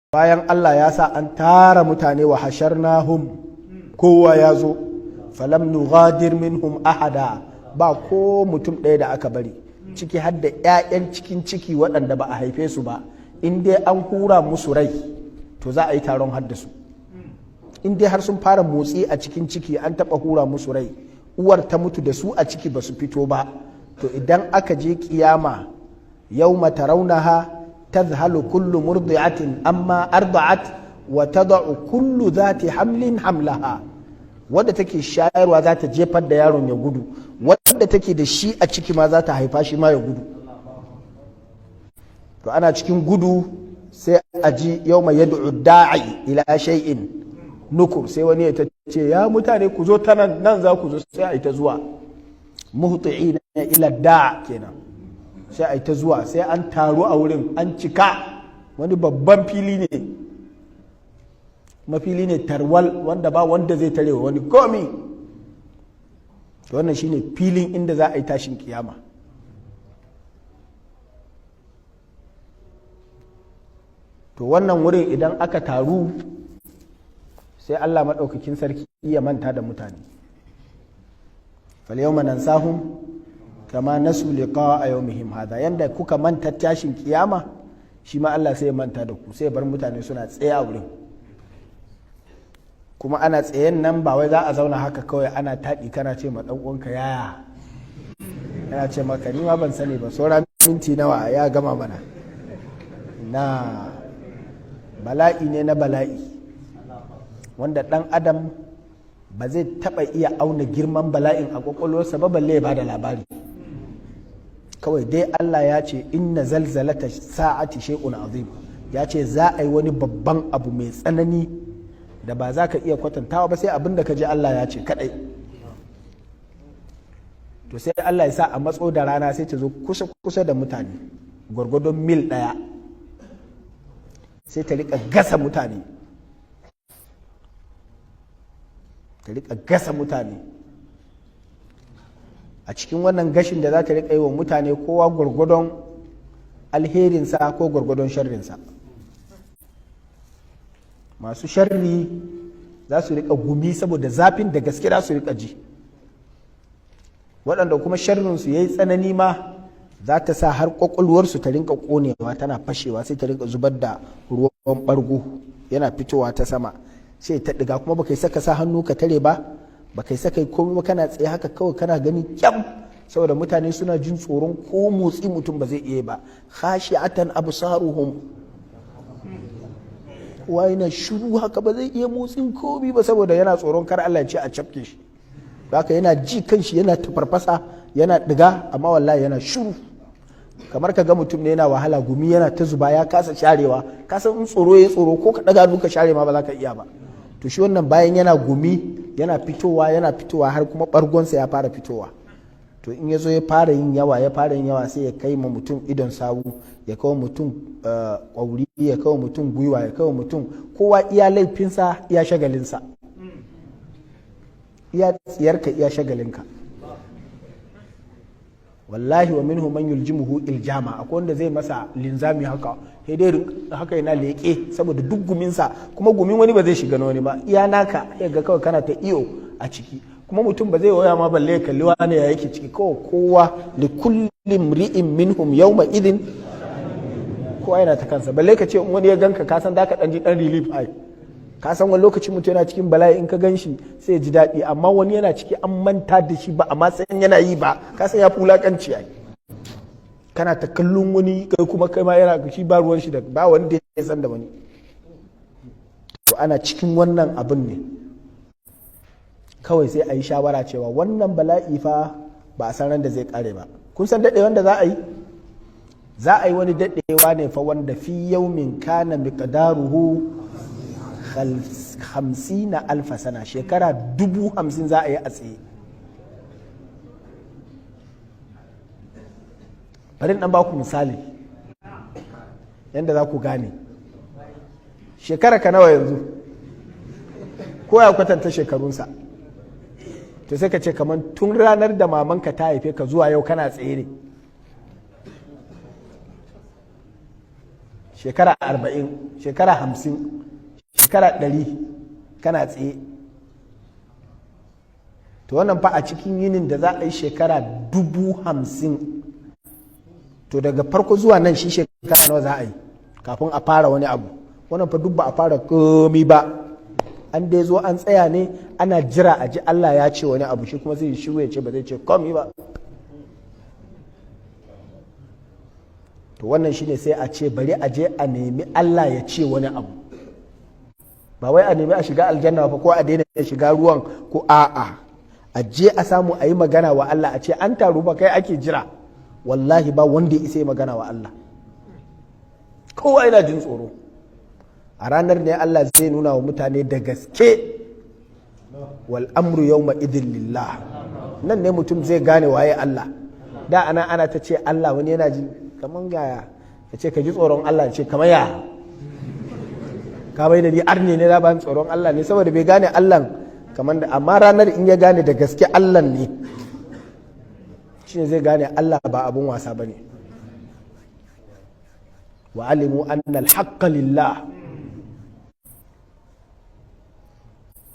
bayan Allah ya sa an tara mutane wa hasharnahum kowa ya zo falam nughadir minhum ahada ba ko mutum ɗaya da aka bari ciki har da 'ya'yan cikin ciki waɗanda ba a haife su ba in dai an hura musu rai to za a yi taron haddasu in dai har sun fara motsi a cikin ciki an taɓa hura musu rai uwar ta mutu da su a ciki ba su fito ba to idan aka je kiyama yawma tarawnaha tadhhalu kullu murdi'atin amma arda'at wa tada'u kullu dhati hamlin hamlaha wadda take shayarwa za ta jefar da yaron ya gudu wadda take da shi a ciki ma za ta haifa shi ma ya gudu to ana cikin gudu sai a ji yawma yad'u da'i ila shay'in nukur sai wani ya ce ya mutane ku zo ta nan za ku zo sai a yi ta zuwa muhti'ina ila da' kenan sai a yi ta zuwa sai an taru a wurin an cika wani babban fili ne mafili ne tarwal wanda ba wanda zai tare wani komi to wannan shine filin inda za a yi tashin kiyama to wannan wurin idan aka taru sai Allah maɗaukakin sarki ya manta da mutane falyawma nansahum kama nasu liqa'a yawmihim hada yanda kuka manta tashin kiyama shi ma Allah sai ya manta da ku sai bar mutane suna tsaye a wurin kuma ana tsayen nan ba wai za a zauna haka kawai ana taɗi kana ce ma ɗan uwanka yaya yana ce maka ni ma ban sani ba sauran minti nawa ya gama mana na bala'i ne na bala'i wanda ɗan adam ba zai taɓa iya auna girman bala'in a ƙwaƙwalwarsa ba balle ya bada labari kawai dai Allah ya ce inna zalzalata sa'ati shay'un azim ya ce za a yi wani babban abu mai tsanani da ba za ka iya kwatantawa ba sai abin da ka je Allah ya ce kadai to sai Allah ya sa a matso da rana sai ta zo kusa da mutane gwargwadon mil ɗaya sai ta rika gasa mutane a cikin wannan gashin da za ta rika yi wa mutane kowa gwargwadon alherinsa ko gwargwadon sharrinsa masu sharri za su rika gumi saboda zafin da gaske za su rika ji waɗanda kuma sharrinsu ya yi tsanani ma za ta sa har ƙwaƙwalwarsu ta rinka ƙonewa tana fashewa sai ta rinka zubar da ruwan ɓargo yana fitowa ta sama sai ta ɗiga kuma baka yi saka sa hannu ka tare ba baka yi saka komai ba kana tsaye haka kawai kana gani kyam saboda mutane suna jin tsoron ko motsi mutum ba zai iya ba khashi'atan absaruhum wa yana shiru haka ba zai iya motsin komi ba saboda yana tsoron kar Allah ya ce a cafke shi haka yana ji kanshi yana tafarfasa yana diga amma wallahi yana shiru kamar ka ga mutum ne yana wahala gumi yana ta zuba ya kasa sharewa ka san in tsoro ya tsoro ko ka daga duka share ma ba za ka iya ba to shi wannan bayan yana gumi yana fitowa har kuma bargonsa ya fara fitowa to in ya zo ya fara yin yawa sai ya kai ma mutum idon sawu ya kawo mutum ƙwauri ya kawo mutum gwiwa ya kawo mutum kowa iya laifinsa iya shagalinsa iya tsiyarka iya shagalinka wallahi wa minhu man yuljimuhu iljama akwai wanda zai masa linzami haka sai dai haka yana leƙe saboda duk guminsa kuma gumin wani ba zai shiga na wani ba iya naka ya ga kawai kana ta iyo a ciki kuma mutum ba zai waya ma balle ya kalli wani ya yake ciki kawai kowa li kulli mri'in minhum yawma idin kowa yana ta kansa balle ka ce wani ya ganka ka san zaka dan ji dan relief ai ka san wani lokaci mutum yana cikin bala'i in ka ganshi sai ya ji daɗi amma wani yana ciki an manta da shi ba amma sai yana yi ba ka san ya fi wulakanci ai kana ta kallon wani kai kuma kai ma yana shi ba ruwan shi da ba wanda ya san da wani to ana cikin wannan abin ne kawai sai a yi shawara cewa wannan bala'i fa ba a san ran da zai kare ba kun san daɗewan da za a yi wani daɗewa ne fa wanda fi yaumin kana miqdaruhu 50,000 sana shekara 50,000 za a yi a tsaye bari dan ba ku misali yadda za ku gane shekara ka nawa yanzu ko ya kwatanta shekarunsa to sai ka ce kamar tun ranar da mamanka ta haife ka zuwa yau kana tsaye ne shekara 40, shekara 50, shekara 100 kana tsaye. To wannan fa a cikin yinin da za a yi shekara 50,000, to daga farko zuwa nan shi shekara nawa za a yi kafin a fara wani abu. Wannan fa duk ba a fara komi ba, an dai zo an tsaya ne ana jira a ji Allah ya ce wani abu, shi kuma zai shiru ya ce ba zai ce komi ba. To wannan shine sai a ce bari a je a nemi Allah ya ce wani abu, ba wai a nemi a shiga aljanna ba ko a daina shiga ruwan ko a'a, a je a samu a yi magana wa Allah, a ce an taru ba kai ake jira. Wallahi ba wanda ya isa yi magana wa Allah, kowa yana jin tsoro. A ranar ne Allah zai nuna wa mutane da gaske wal amru yawma idin lillah. Nan ne mutum zai gane waye Allah. Da ana ta ce Allah, wani yana ji kaman gaya, ya ce ka ji tsoron Allah, ya ce kamar ya ka bai da ni arne ne da ban tsoron Allah ne, saboda bai gane Allah kamar da. Amma ranar in ya gane da gaske Allah ne, shine zai gane Allah ba abun wasa bane. Wa alimu anna al-haqqa lillah.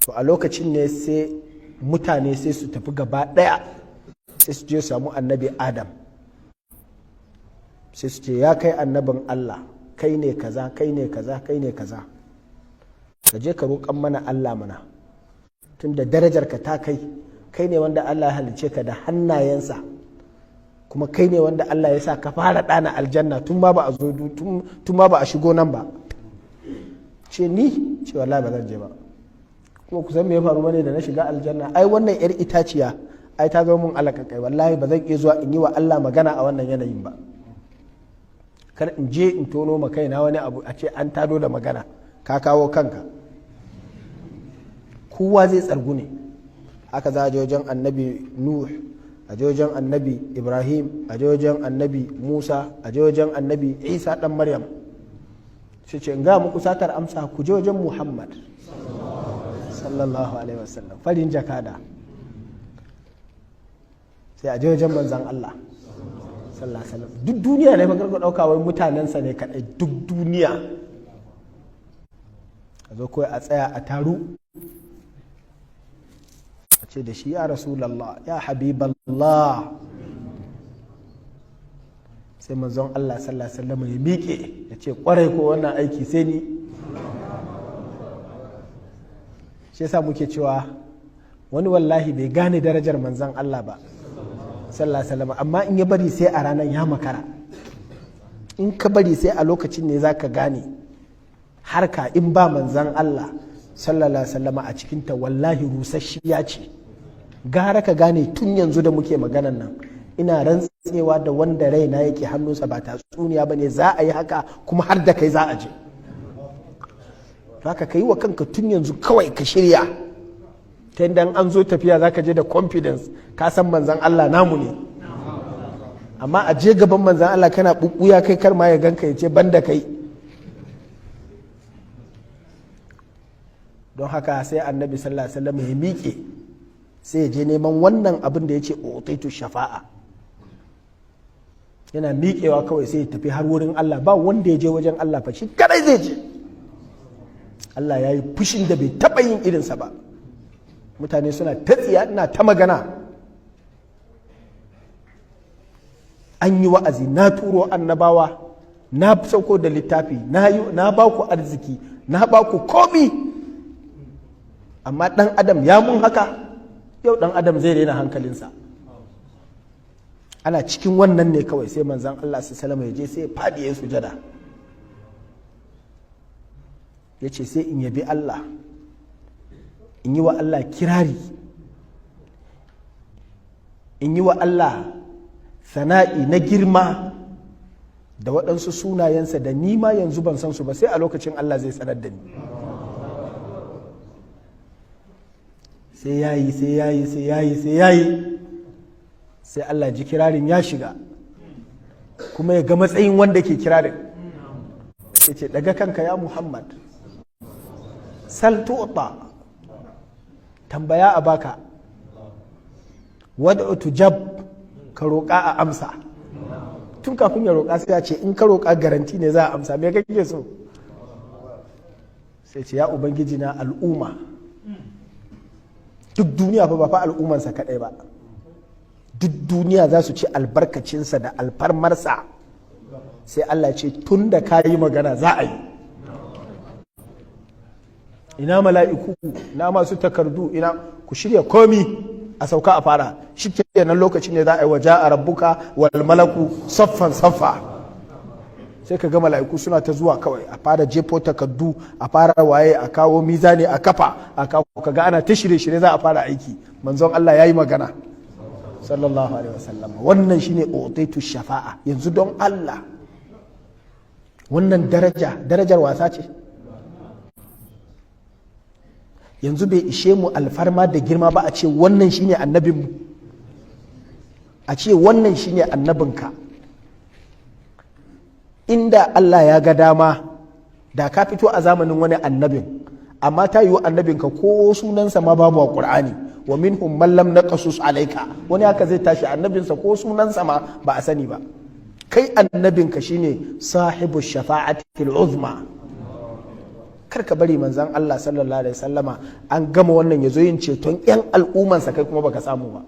To a lokacin ne sai mutane sai su tafi gaba daya, sai su je samu annabi Adam, sai su ce ya kai annabin Allah, kai ne kaza kai ne kaza kai ne kaza, ka je ka roƙan mana Allah mana, tunda darajar ka ta kai, kai ne wanda Allah ya halice ka da hannayensa, kuma kai ne wanda Allah ya sa ka fara ɗana aljanna tun ma ba a shigo nan ba. Ce ni ce wallahi ba zan je ba. Kuma ku san me ya faru bane da na shiga aljanna? Ai wannan yar itaciya ai ta zama mun alaka kai, wallahi ba zan iya zuwa in yi wa Allah magana a wannan yanayin ba. Kar in je in tono ma kaina wani abu a ce an tado da magana, ka kawo kanka. Kowa zai tsargu ne. Haka za a je wajen annabi Nuh, a je wajen annabi Ibrahim, a je wajen annabi Musa, a je wajen annabi Isa dan Maryam. Sai ce in ga muku satar amsa, ku je wajen Muhammad sallallahu alaihi wasallam, farin jakada. Sai a je wajen manzan Allah sallallahu alaihi wasallam. Duk duniya ne magarga dauka wai mutanensa ne kadai, duk duniya. A zo kawai a tsaya a taru, a ce da shi ya Rasulallah, ya Habiballah. Sai manzon Allah sallallahu alaihi wasallam ya miƙe ya ce kwarai ko wannan aiki sai ni. Shi yasa muke cewa wani wallahi bai gane darajar manzon Allah ba sallallahu alaihi wasallam, amma in ya bari sai a ranar ya makara. In ka bari sai a lokacin ne zaka gane harka in ba manzon Allah sallallahu alaihi wasallam a cikinta wallahi rusasshiya ce. Gara ka gane tun yanzu da muke maganan nan, ina rantsewa da wanda raina yake hannunsa ba tatsuniya bane, za a yi haka kuma har da kai za a je. Haka ka yi wa kanka tun yanzu kawai ka shirya, ta yadda an zo tafiya za ka je da confidence, ka san manzan Allah namu ne. Amma a je gaban manzan Allah kana ɓuɓɓuya kai kar ma ya ganka ya ce ban da kai. Don haka sai annabi sallallahu alaihi wasallam ya miƙe, sai ya je neman wannan abin da ya ce utaitu shafa'a. Yana miƙewa kawai sai ya tafi har wurin Allah, ba wanda ya je wajen Allah fa shi kadai zai je. Allah ya yi fushin da bai taɓa yin irinsa ba. Mutane suna ta tsiya, ina ta magana. An yi wa'azi, na turo annabawa, na sauko da littafi, na ba ku arziki, na ba ku komi. Amma ɗan adam ya mun haka, yau ɗan adam zai daina hankalinsa. Ana cikin wannan ne kawai sai manzan Allah sallallahu alaihi wasallam ya je sai ya faɗi ya sujada. Ya ce sai in yabi Allah, in yi wa Allah kirari, in yi wa Allah sana'i na girma da waɗansu sunayensa da ni ma yanzu ban san su ba, sai a lokacin Allah zai sanar da ni. Sai yayi sai yayi sai yayi sai yayi, sai Allah ji kirarin ya shiga, kuma ya ga matsayin wanda ke kirarin. Sai ce daga kanka ya Muhammad, sal tu'ta, tambaya a baka, wad'u tujab, ka roƙa a amsa. tun kafin ya roƙa sai ya ce in ka roƙa garanti ne za a amsa me kake so sai ce ya ubangiji na al'umma duk duniya fa ba fa al'ummansa kadai ba duk duniya za su ci albarkacinsa da alfarmarsa sai Allah ce tun da ka yi magana za a yi ina mala'iku na masu takardu ina ku shirya komi a sauka a fara shi kenan lokacin ne za a yi waje a rabbuka wal malaku saffan saffa sai ka ga mala'iku suna ta zuwa kawai a fara jefo takardu a fara waye a kawo mizani a kafa a kawo kaga ana ta shirye-shirye za a fara aiki manzon Allah ya yi magana sallallahu alaihi wasallam wannan shine utaitu shafa'a yanzu don Allah wannan darajar wasa ce yanzu bai ishe mu alfarma da girma ba a ce wannan shine annabinmu a ce wannan shine annabinka inda Allah ya ga dama da ka fito a zamanin wani annabin amma ta yiwu annabinka ko sunansa ma babu a Qur'ani wa minhum man lam naqasus alayka wani haka zai tashi annabinsa ko sunansa ma ba a sani ba kai annabinka shine sahibu shafa'ati fil uzma kar ka bari manzon Allah sallallahu alaihi wasallama an gama wannan yazo yin ceton yan al'ummansa kai kuma baka samu ba